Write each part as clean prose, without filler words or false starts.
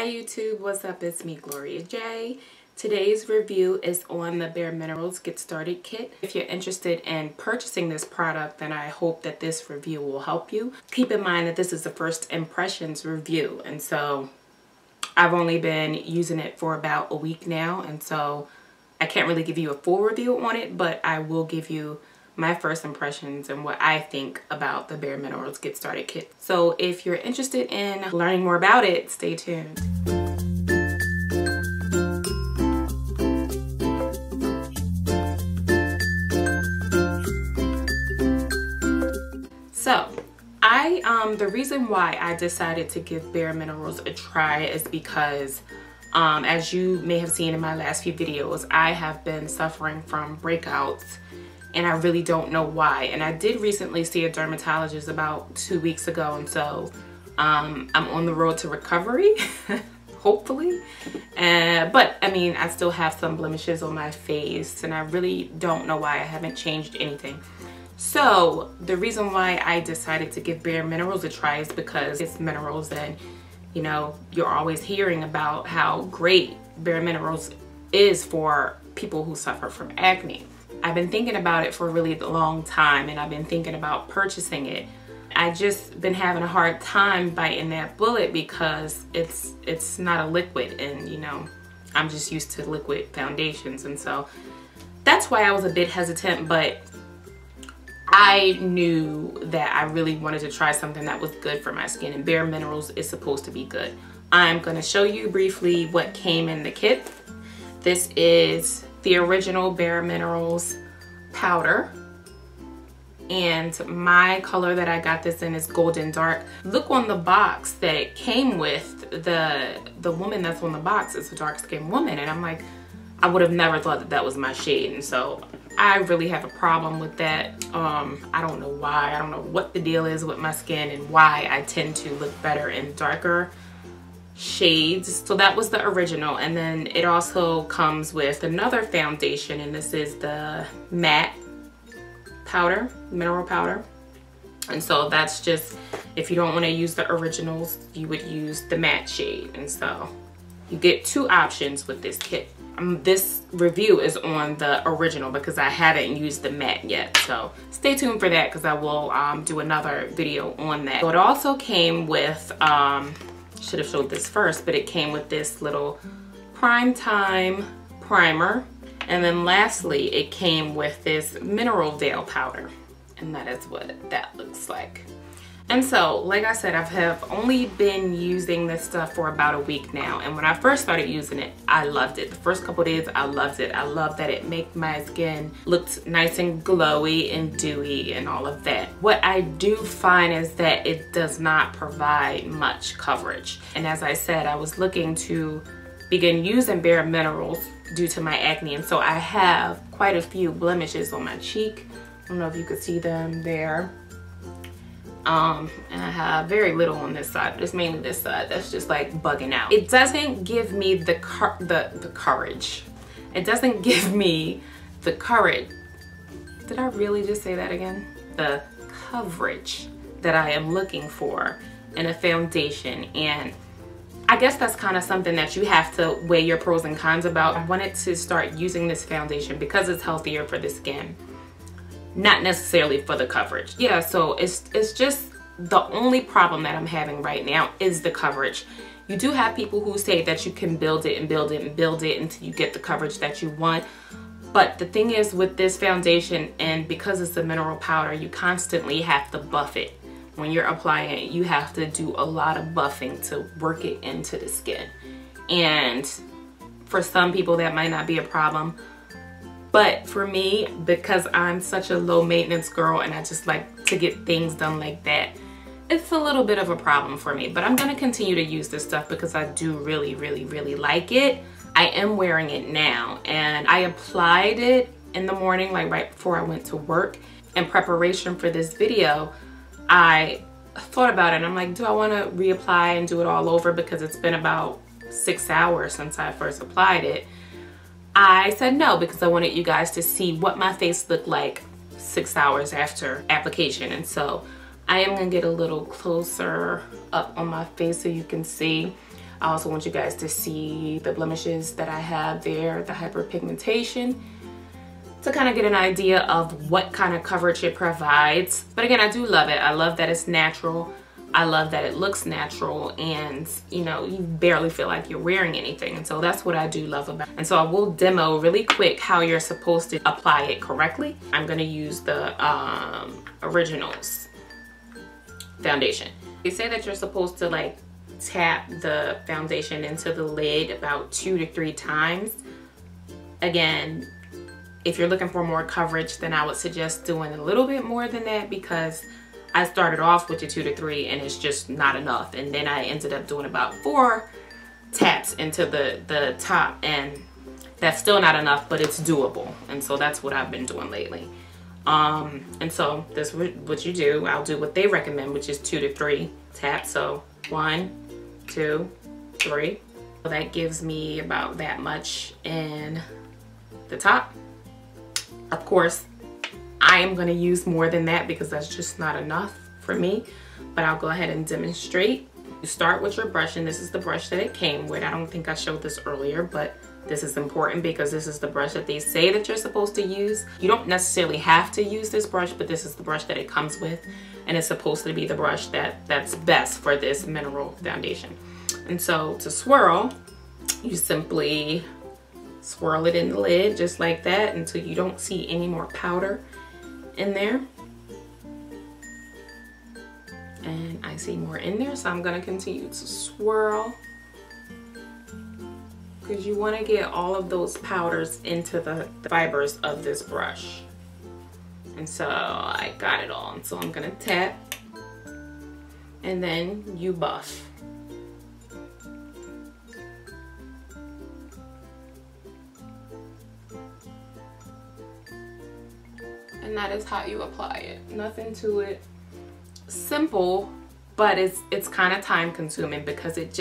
YouTube, what's up? It's me, Gloria J. Today's review is on the BareMinerals Get Started Kit. If you're interested in purchasing this product, then I hope that this review will help you. Keep in mind that this is a first impressions review, and so I've only been using it for about a week now, and so I can't really give you a full review on it, but I will give you my first impressions and what I think about the BareMinerals Get Started Kit. So if you're interested in learning more about it, stay tuned. So the reason why I decided to give BareMinerals a try is because as you may have seen in my last few videos, I have been suffering from breakouts and I really don't know why. And I did recently see a dermatologist about 2 weeks ago, and so I'm on the road to recovery, hopefully. But I mean, I still have some blemishes on my face and I really don't know why I haven't changed anything. So the reason why I decided to give BareMinerals a try is because it's minerals, and you know, you're always hearing about how great BareMinerals is for people who suffer from acne. I've been thinking about it for a really long time, and I've been thinking about purchasing it. I just been having a hard time biting that bullet because it's not a liquid, and you know, I'm just used to liquid foundations, and so that's why I was a bit hesitant. But I knew that I really wanted to try something that was good for my skin, and BareMinerals is supposed to be good. I'm going to show you briefly what came in the kit. This is the original BareMinerals powder, and my color that I got this in is golden dark. Look on the box that it came with. The woman that's on the box is a dark skinned woman, and I'm like, I would have never thought that that was my shade, and so I really have a problem with that. I don't know why. I don't know what the deal is with my skin and why I tend to look better in darker shades. So that was the original, and then it also comes with another foundation, and this is the matte powder, mineral powder. And so that's just, if you don't want to use the originals, you would use the matte shade. And so you get two options with this kit. This review is on the original because I haven't used the matte yet, so stay tuned for that because I will do another video on that. So it also came with, should have showed this first, but it came with this little prime time primer, and then lastly it came with this mineral veil powder, and that is what that looks like. And so, like I said, I have only been using this stuff for about a week now, and when I first started using it, I loved it. The first couple days, I loved it. I loved that it made my skin look nice and glowy and dewy and all of that. What I do find is that it does not provide much coverage. And as I said, I was looking to begin using BareMinerals due to my acne, and so I have quite a few blemishes on my cheek. I don't know if you could see them there. And I have very little on this side, but it's mainly this side that's just like bugging out. It doesn't give me the courage. It doesn't give me the courage. Did I really just say that again? The coverage that I am looking for in a foundation. And I guess that's kind of something that you have to weigh your pros and cons about. I wanted to start using this foundation because it's healthier for the skin, not necessarily for the coverage. Yeah, so it's just the only problem that I'm having right now is the coverage. You do have people who say that you can build it and build it and build it until you get the coverage that you want. But the thing is with this foundation, and because it's a mineral powder, you constantly have to buff it. When you're applying it, you have to do a lot of buffing to work it into the skin. And for some people that might not be a problem. But for me, because I'm such a low maintenance girl and I just like to get things done like that, it's a little bit of a problem for me. But I'm going to continue to use this stuff because I do really, really, really like it. I am wearing it now, and I applied it in the morning, like right before I went to work. In preparation for this video, I thought about it and I'm like, do I want to reapply and do it all over because it's been about 6 hours since I first applied it? I said no because I wanted you guys to see what my face looked like 6 hours after application. And so I am gonna get a little closer up on my face so you can see. I also want you guys to see the blemishes that I have there, the hyperpigmentation, to kind of get an idea of what kind of coverage it provides. But again, I do love it. I love that it's natural. I love that it looks natural, and you know, you barely feel like you're wearing anything. And so that's what I do love about it. And so I will demo really quick how you're supposed to apply it correctly. I'm going to use the Originals foundation. They say that you're supposed to like tap the foundation into the lid about 2 to 3 times. Again, if you're looking for more coverage, then I would suggest doing a little bit more than that, because I started off with the 2 to 3 and it's just not enough. And then I ended up doing about 4 taps into the top, and that's still not enough, but it's doable. And so that's what I've been doing lately. And so this is what you do. I'll do what they recommend, which is 2 to 3 taps. So 1, 2, 3. So that gives me about that much in the top. Of course, I am going to use more than that because that's just not enough for me, but I'll go ahead and demonstrate. You start with your brush, and this is the brush that it came with. I don't think I showed this earlier, but this is important because this is the brush that they say that you're supposed to use. You don't necessarily have to use this brush, but this is the brush that it comes with, and it's supposed to be the brush that's best for this mineral foundation. And so to swirl, you simply swirl it in the lid just like that until you don't see any more powder in there. And I see more in there, so I'm going to continue to swirl, because you want to get all of those powders into the fibers of this brush. And so I got it all, and so I'm going to tap, and then you buff. And that is how you apply it. Nothing to it. Simple, but it's kind of time consuming because it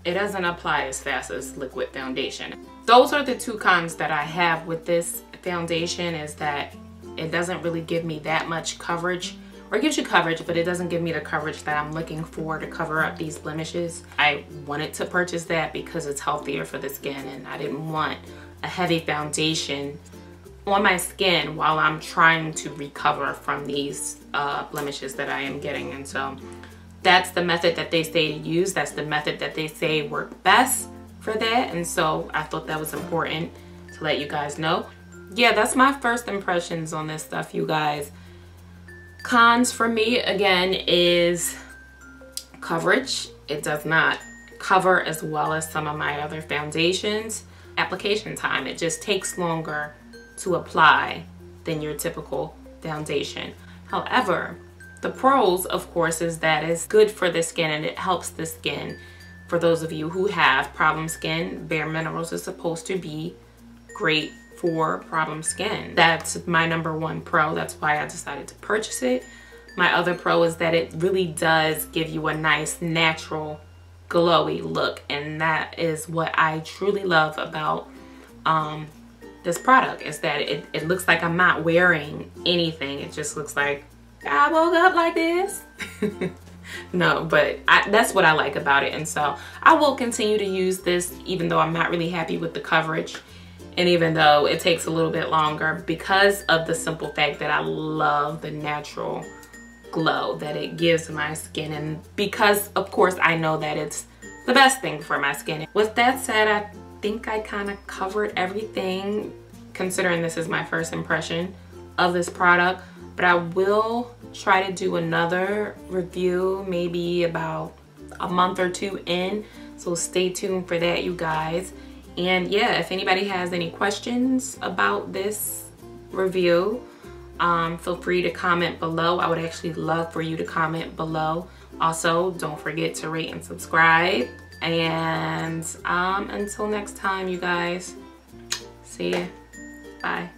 doesn't apply as fast as liquid foundation. Those are the 2 cons that I have with this foundation, is that it doesn't really give me that much coverage, or it gives you coverage, but it doesn't give me the coverage that I'm looking for to cover up these blemishes. I wanted to purchase that because it's healthier for the skin, and I didn't want a heavy foundation on my skin while I'm trying to recover from these blemishes that I am getting. And so that's the method that they say to use. That's the method that they say work best for that. And so I thought that was important to let you guys know. Yeah, that's my first impressions on this stuff, you guys. Cons for me, again, is coverage. It does not cover as well as some of my other foundations. Application time, it just takes longer to apply than your typical foundation. However, the pros, of course, is that it's good for the skin and it helps the skin. For those of you who have problem skin, BareMinerals is supposed to be great for problem skin. That's my #1 pro. That's why I decided to purchase it. My other pro is that it really does give you a nice, natural, glowy look, and that is what I truly love about this product, is that it looks like I'm not wearing anything. It just looks like I woke up like this. No, but that's what I like about it. And so I will continue to use this, even though I'm not really happy with the coverage, and even though it takes a little bit longer, because of the simple fact that I love the natural glow that it gives my skin, and because of course I know that it's the best thing for my skin. With that said, I think I kind of covered everything, considering this is my first impression of this product. But I will try to do another review maybe about a month or 2 in, so stay tuned for that, you guys. And yeah, if anybody has any questions about this review, feel free to comment below. I would actually love for you to comment below. Also, don't forget to rate and subscribe. And until next time, you guys, see ya. Bye.